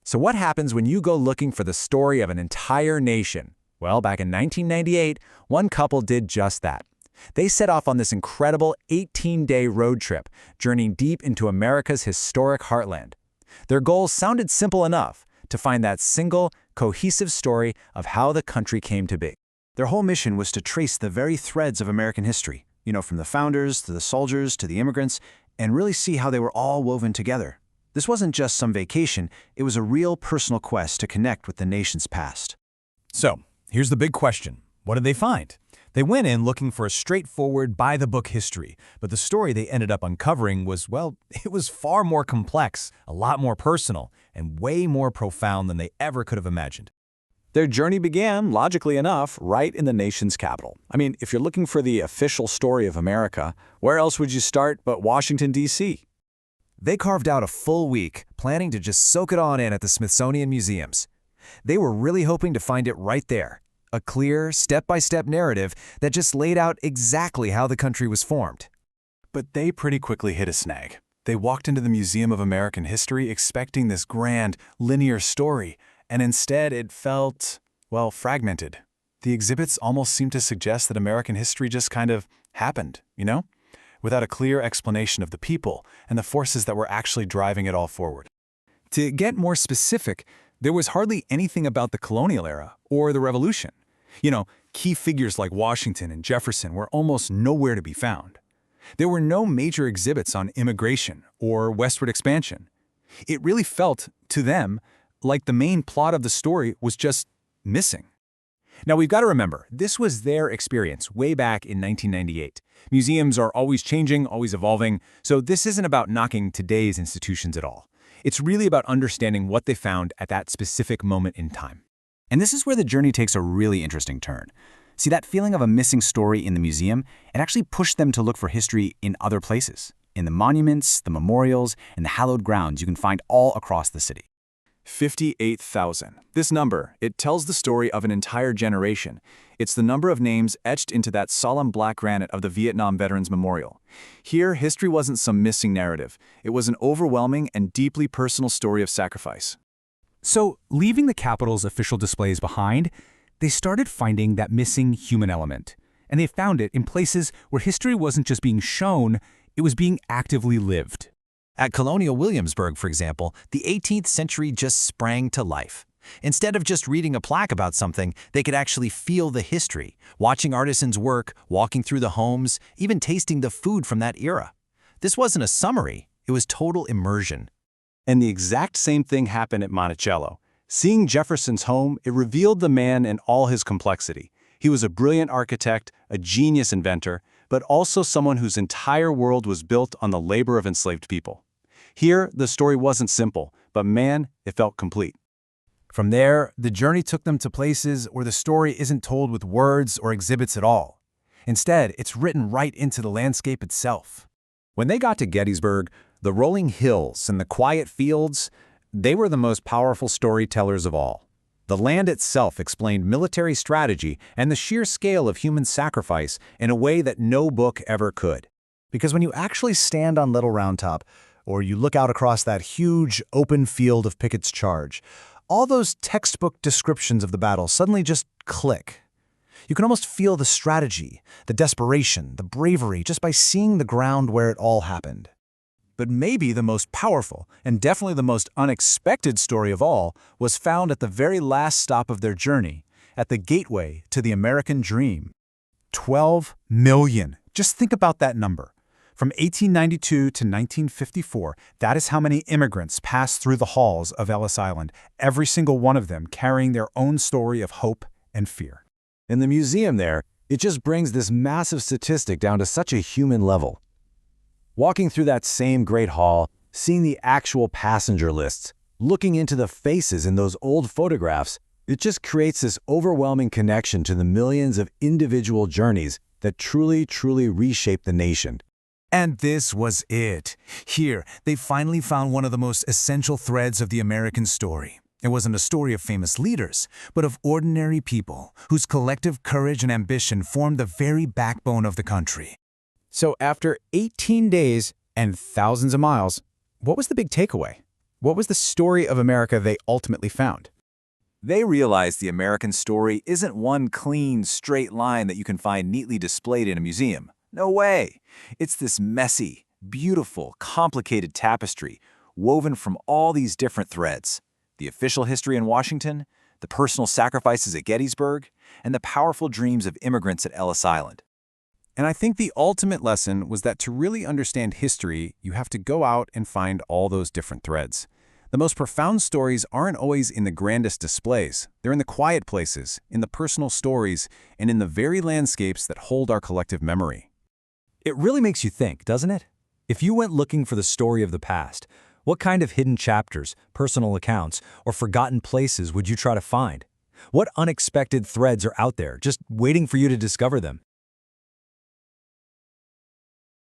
So what happens when you go looking for the story of an entire nation? Well, back in 1998, one couple did just that. They set off on this incredible 18-day road trip, journeying deep into America's historic heartland. Their goals sounded simple enough: to find that single, cohesive story of how the country came to be. Their whole mission was to trace the very threads of American history, from the founders to the soldiers to the immigrants, and really see how they were all woven together. This wasn't just some vacation, it was a real personal quest to connect with the nation's past. So, here's the big question. What did they find? They went in looking for a straightforward, by-the-book history, but the story they ended up uncovering was, well, it was far more complex, a lot more personal, and way more profound than they ever could have imagined. Their journey began, logically enough, right in the nation's capital. I mean, if you're looking for the official story of America, where else would you start but Washington, D.C.? They carved out a full week, planning to just soak it all in at the Smithsonian museums. They were really hoping to find it right there, a clear, step-by-step narrative that just laid out exactly how the country was formed. But they pretty quickly hit a snag. They walked into the Museum of American History expecting this grand, linear story, and instead it felt, well, fragmented. The exhibits almost seemed to suggest that American history just kind of happened, without a clear explanation of the people and the forces that were actually driving it all forward. To get more specific, there was hardly anything about the colonial era or the Revolution. Key figures like Washington and Jefferson were almost nowhere to be found. There were no major exhibits on immigration or westward expansion. It really felt, to them, like the main plot of the story was just missing. Now, we've got to remember, this was their experience way back in 1998. Museums are always changing, always evolving, so this isn't about knocking today's institutions at all. It's really about understanding what they found at that specific moment in time. And this is where the journey takes a really interesting turn. See, that feeling of a missing story in the museum, it actually pushed them to look for history in other places, in the monuments, the memorials, and the hallowed grounds you can find all across the city. 58,000. This number, it tells the story of an entire generation. It's the number of names etched into that solemn black granite of the Vietnam Veterans Memorial. Here, history wasn't some missing narrative. It was an overwhelming and deeply personal story of sacrifice. So, leaving the Capitol's official displays behind, they started finding that missing human element. And they found it in places where history wasn't just being shown, it was being actively lived. At Colonial Williamsburg, for example, the 18th century just sprang to life. Instead of just reading a plaque about something, they could actually feel the history, watching artisans work, walking through the homes, even tasting the food from that era. This wasn't a summary, it was total immersion. And the exact same thing happened at Monticello. Seeing Jefferson's home, it revealed the man in all his complexity. He was a brilliant architect, a genius inventor, but also someone whose entire world was built on the labor of enslaved people. Here, the story wasn't simple, but man, it felt complete. From there, the journey took them to places where the story isn't told with words or exhibits at all. Instead, it's written right into the landscape itself. When they got to Gettysburg, the rolling hills and the quiet fields, they were the most powerful storytellers of all. The land itself explained military strategy and the sheer scale of human sacrifice in a way that no book ever could. Because when you actually stand on Little Round Top, or you look out across that huge open field of Pickett's charge, all those textbook descriptions of the battle suddenly just click. You can almost feel the strategy, the desperation, the bravery just by seeing the ground where it all happened. But maybe the most powerful, and definitely the most unexpected story of all, was found at the very last stop of their journey, at the gateway to the American dream. 12 million. Just think about that number. From 1892 to 1954, that is how many immigrants passed through the halls of Ellis Island, every single one of them carrying their own story of hope and fear. In the museum there, it just brings this massive statistic down to such a human level. Walking through that same great hall, seeing the actual passenger lists, looking into the faces in those old photographs, it just creates this overwhelming connection to the millions of individual journeys that truly reshaped the nation. And this was it. Here, they finally found one of the most essential threads of the American story. It wasn't a story of famous leaders, but of ordinary people whose collective courage and ambition formed the very backbone of the country. So after 18 days and thousands of miles, what was the big takeaway? What was the story of America they ultimately found? They realized the American story isn't one clean, straight line that you can find neatly displayed in a museum. No way! It's this messy, beautiful, complicated tapestry woven from all these different threads. The official history in Washington, the personal sacrifices at Gettysburg, and the powerful dreams of immigrants at Ellis Island. And I think the ultimate lesson was that to really understand history, you have to go out and find all those different threads. The most profound stories aren't always in the grandest displays. They're in the quiet places, in the personal stories, and in the very landscapes that hold our collective memory. It really makes you think, doesn't it? If you went looking for the story of the past, what kind of hidden chapters, personal accounts, or forgotten places would you try to find? What unexpected threads are out there, just waiting for you to discover them?